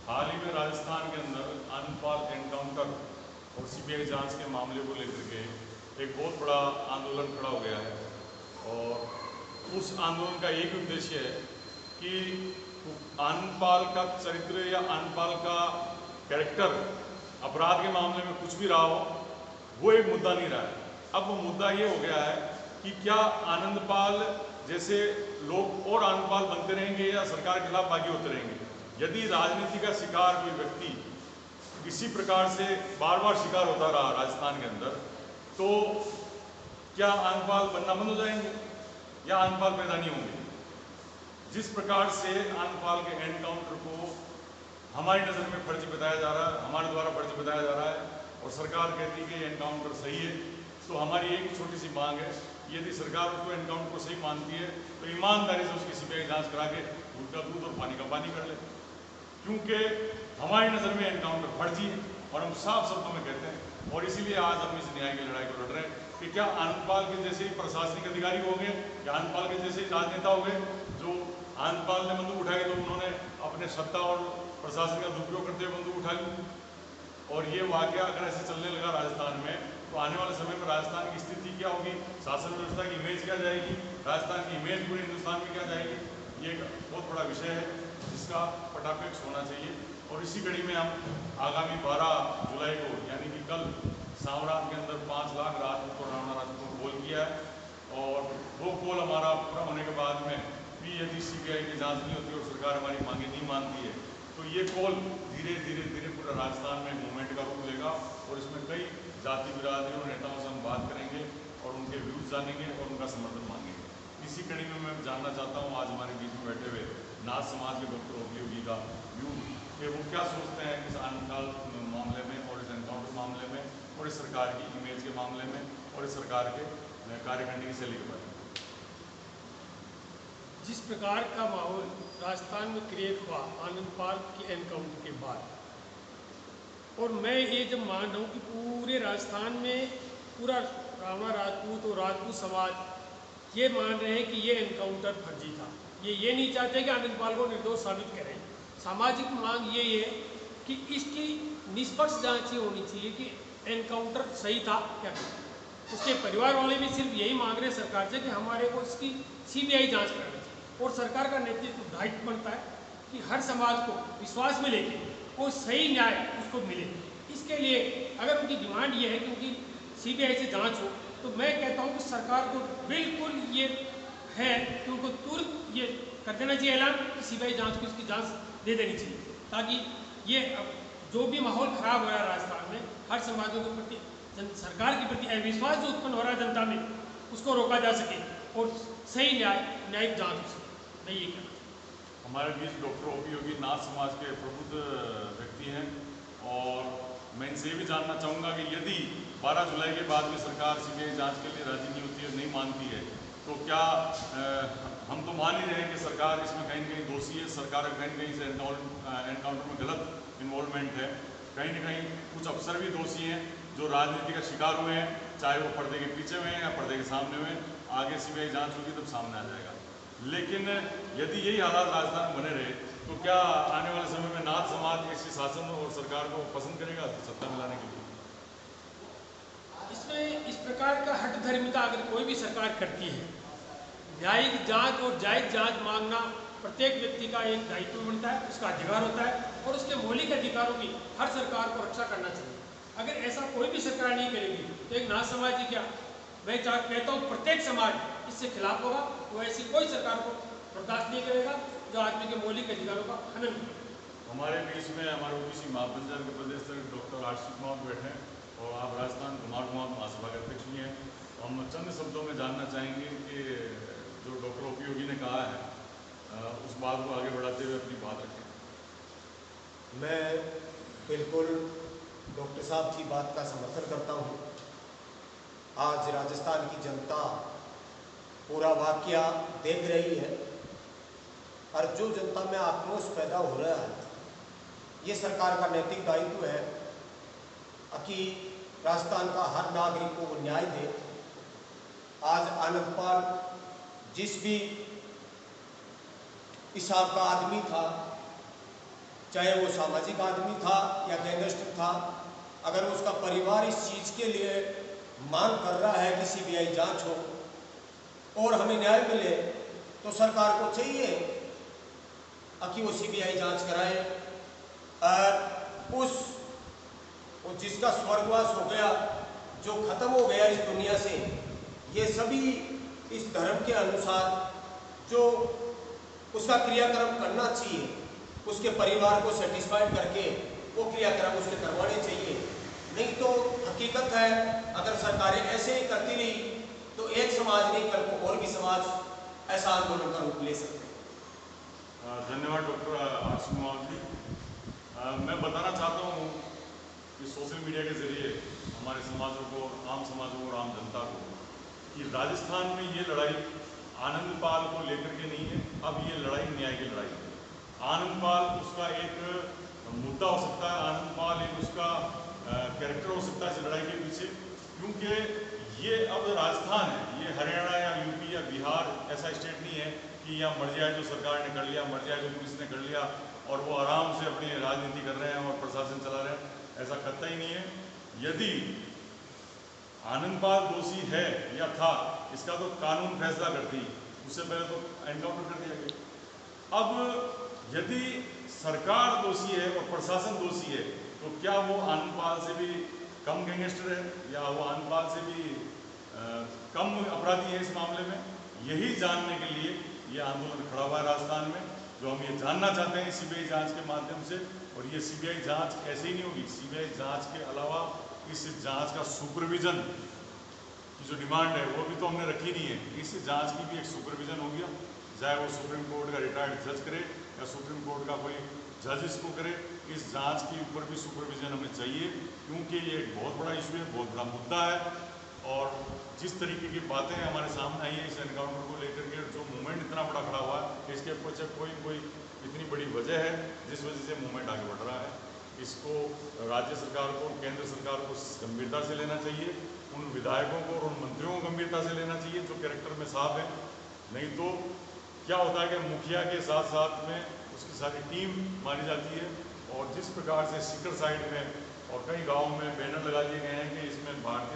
हाल ही में राजस्थान के अंदर आनंदपाल एनकाउंटर और सीबीआई जांच के मामले को लेकर के एक बहुत बड़ा आंदोलन खड़ा हो गया है। और उस आंदोलन का एक उद्देश्य है कि आनंदपाल का चरित्र या आनंदपाल का कैरेक्टर अपराध के मामले में कुछ भी रहा हो, वो एक मुद्दा नहीं रहा है। अब वो मुद्दा ये हो गया है कि क्या आनंदपाल जैसे लोग और आनंदपाल बनते रहेंगे या सरकार के खिलाफ बागी होते रहेंगे। यदि राजनीति का शिकार कोई व्यक्ति इसी प्रकार से बार बार शिकार होता रहा राजस्थान के अंदर, तो क्या आनंदपाल बनना बंद हो जाएंगे या आनंदपाल पैदा नहीं होंगे। जिस प्रकार से आनंदपाल के एनकाउंटर को हमारी नज़र में फर्जी बताया जा रहा है, हमारे द्वारा फर्जी बताया जा रहा है, और सरकार कहती है कि एनकाउंटर सही है, तो हमारी एक छोटी सी मांग है, यदि सरकार उसको एनकाउंटर को सही मानती है तो ईमानदारी से उसकी सीबीआई जांच करा के दूध का दूध और पानी का पानी कर ले। क्योंकि हमारी नज़र में एनकाउंटर फर्जी है और हम साफ शब्दों में कहते हैं। और इसीलिए आज हम इस न्याय की लड़ाई को लड़ रहे हैं कि क्या आनंदपाल के जैसे ही प्रशासनिक अधिकारी हो गए या आनंदपाल के जैसे ही राजनेता हो गए जो आनंदपाल ने बंदूक उठाई तो उन्होंने अपने सत्ता और प्रशासन का दुरुपयोग करते हुए बंदूक उठा ली। और ये वाकया अगर ऐसे चलने लगा राजस्थान में, तो आने वाले समय में राजस्थान की स्थिति क्या होगी, शासन व्यवस्था की इमेज क्या जाएगी, राजस्थान की इमेज पूरे हिंदुस्तान में क्या जाएगी, ये एक बहुत बड़ा विषय है जिसका पटापेक्ष होना चाहिए। और इसी कड़ी में हम आगामी 12 जुलाई को यानी कि कल सामरात के अंदर 5 लाख राजपूत और राणा राजपूत को कॉल किया है। और वो कॉल हमारा पूरा होने के बाद में भी यदि सीबीआई की जांच नहीं होती और सरकार हमारी मांगे नहीं मानती है, तो ये कॉल धीरे धीरे पूरा राजस्थान में मूवमेंट का रूप लेगा। और इसमें कई जाति बिरादरी और नेताओं से हम बात करेंगे और उनके व्यूज जानेंगे और उनका समर्थन मांगेंगे। इसी कड़ी में मैं जानना चाहता हूँ आज हमारे बीच में बैठे हुए नाथ समाज के डॉक्टर ओपी योगी का व्यू कि वो क्या सोचते हैं इस आनंदपाल मामले में और इस एनकाउंटर मामले में और इस सरकार की इमेज के मामले में और इस सरकार के कार्यखंड की शैली के बारे में। जिस प्रकार का माहौल राजस्थान में क्रिएट हुआ आनंदपाल के एनकाउंटर के बाद, और मैं ये जब मान रहा हूँ कि पूरे राजस्थान में पूरा राणा राजपूत और राजपूत समाज ये मान रहे हैं कि ये एनकाउंटर फर्जी था। ये नहीं चाहते कि आनंदपाल को निर्दोष साबित करें। सामाजिक मांग ये है कि इसकी निष्पक्ष जांच ही होनी चाहिए कि एनकाउंटर सही था क्या नहीं। उसके परिवार वाले भी सिर्फ यही मांग रहे हैं सरकार से कि हमारे को इसकी सीबीआई जांच करनी चाहिए। और सरकार का नेतृत्व दायित्व बनता है कि हर समाज को विश्वास में लेके कोई सही न्याय उसको मिले। इसके लिए अगर उनकी डिमांड ये है कि उनकी सीबीआई से जांच हो, तो मैं कहता हूँ कि सरकार को बिल्कुल ये है कि उनको तुरंत ये कर देना चाहिए ऐलान कि सीबीआई जांच को इसकी जांच दे देनी चाहिए, ताकि ये जो भी माहौल खराब हो रहा है राजस्थान में हर समाजों के प्रति सरकार के प्रति अविश्वास जो उत्पन्न हो रहा है जनता में, उसको रोका जा सके और सही न्यायिक जांच हो सके। मैं ये कहना चाहूँ। हमारे बीच डॉक्टर ओपी योगी नाथ समाज के प्रबुद्ध व्यक्ति हैं और मैं इनसे ये भी जानना चाहूँगा कि यदि 12 जुलाई के बाद में सरकार सीबीआई जांच के लिए राजी नहीं होती है, नहीं मानती है, तो क्या हम तो मान ही रहे हैं कि सरकार इसमें कहीं ना कहीं दोषी है, सरकार कहीं ना कहीं से एनकाउंटर में गलत इन्वॉल्वमेंट है, कहीं ना कहीं कुछ अफसर भी दोषी हैं जो राजनीति का शिकार हुए हैं, चाहे वो पर्दे के पीछे हुए हैं या पर्दे के सामने हुए हैं। आगे सीबीआई जांच होगी तब सामने आ जाएगा। लेकिन यदि यही हालात राजस्थान में बने रहे तो क्या आने वाले समय में नाथ समाज ऐसी शासन और सरकार को पसंद करेगा सत्ता में लाने के लिए? इसमें इस प्रकार का हठ धर्मिता अगर कोई भी सरकार करती है, न्यायिक जांच और जायज जांच मांगना प्रत्येक व्यक्ति का एक दायित्व बनता है, उसका अधिकार होता है और उसके मौलिक अधिकारों की हर सरकार को रक्षा करना चाहिए। अगर ऐसा कोई भी सरकार नहीं करेगी तो एक नाथ समाज ही क्या, मैं कहता हूँ प्रत्येक समाज इससे खिलाफ होगा। वो ऐसी कोई सरकार को बर्दाश्त नहीं करेगा जो आदमी के मौलिक अधिकारों का हनन करे। हमारे बीच में हमारे ओबीसी महापंचायत के प्रदेश डॉक्टर आशीष कुमार बैठे हैं और आप राजस्थान कुमार महासभा के अध्यक्ष भी हैं। हम चंद शब्दों में जानना चाहेंगे कि जो डॉक्टर ओपी योगी ने कहा है उस बात को आगे बढ़ाते हुए अपनी बात रखें। मैं बिल्कुल डॉक्टर साहब की बात का समर्थन करता हूँ। आज राजस्थान की जनता पूरा वाकया देख रही है और जो जनता में आक्रोश पैदा हो रहा है, ये सरकार का नैतिक दायित्व है कि राजस्थान का हर नागरिक को वो न्याय दे। आज आनंदपाल जिस भी हिसाब का आदमी था, चाहे वो सामाजिक आदमी था या गैंगस्टर था, अगर उसका परिवार इस चीज़ के लिए मांग कर रहा है कि सीबीआई जांच हो और हमें न्याय मिले, तो सरकार को चाहिए कि वो सीबीआई जांच कराए। और जिसका स्वर्गवास हो गया, जो खत्म हो गया इस दुनिया से, ये सभी इस धर्म के अनुसार जो उसका क्रियाक्रम करना चाहिए, उसके परिवार को सेटिस्फाइड करके वो क्रियाक्रम उसके करवाने चाहिए। नहीं तो हकीकत है, अगर सरकारें ऐसे ही करती रही तो एक समाज नहीं, कल को और भी समाज ऐसा आंदोलन का रूप ले सकते हैं। धन्यवाद डॉक्टर आर कुमार जी। मैं बताना चाहता हूँ कि सोशल मीडिया के जरिए हमारे समाजों को, आम समाजों और आम जनता को, कि राजस्थान में ये लड़ाई आनंदपाल को लेकर के नहीं है। अब ये लड़ाई न्याय की लड़ाई है। आनंदपाल उसका एक मुद्दा हो सकता है, आनंदपाल एक उसका कैरेक्टर हो सकता है इस लड़ाई के पीछे, क्योंकि ये अब राजस्थान है, ये हरियाणा या यूपी या बिहार ऐसा स्टेट नहीं है कि यहाँ मर जाए जो सरकार ने कर लिया, मर जाए जो पुलिस ने कर लिया और वो आराम से अपनी राजनीति कर रहे हैं और प्रशासन चला रहे हैं। ऐसा कतई नहीं है। यदि आनंदपाल दोषी है या था, इसका तो कानून फैसला करती, उससे पहले तो एनकाउंटर कर दिया गया। अब यदि सरकार दोषी है और प्रशासन दोषी है, तो क्या वो आनंदपाल से भी कम गैंगस्टर है या वो आनंदपाल से भी कम अपराधी है इस मामले में? यही जानने के लिए ये आंदोलन खड़ा हुआ है राजस्थान में, जो हम ये जानना चाहते हैं सीबीआई जांच के माध्यम से। और ये सीबीआई जांच ऐसे ही नहीं होगी। सीबीआई जांच के अलावा इस जांच का सुपरविजन की जो डिमांड है वो भी तो हमने रखी नहीं है। इस जांच की भी एक सुपरविजन हो गया, चाहे वो सुप्रीम कोर्ट का रिटायर्ड जज करे या सुप्रीम कोर्ट का कोई जज इसको करे। इस जांच के ऊपर भी सुपरविजन हमें चाहिए, क्योंकि ये एक बहुत बड़ा इशू है, बहुत बड़ा मुद्दा है। और जिस तरीके की बातें हमारे सामने आई है इस एनकाउंटर को लेकर के, जो मूवमेंट इतना बड़ा खड़ा हुआ है, इसके पीछे कोई इतनी बड़ी वजह है जिस वजह से मूवमेंट आगे बढ़ रहा है। इसको राज्य सरकार को, केंद्र सरकार को गंभीरता से लेना चाहिए, उन विधायकों को और उन मंत्रियों को गंभीरता से लेना चाहिए जो कैरेक्टर में साफ है। नहीं तो क्या होता है कि मुखिया के साथ साथ में उसकी सारी टीम मानी जाती है। और जिस प्रकार से सीकर साइड में और कई गाँव में बैनर लगा दिए गए हैं कि इसमें भारतीय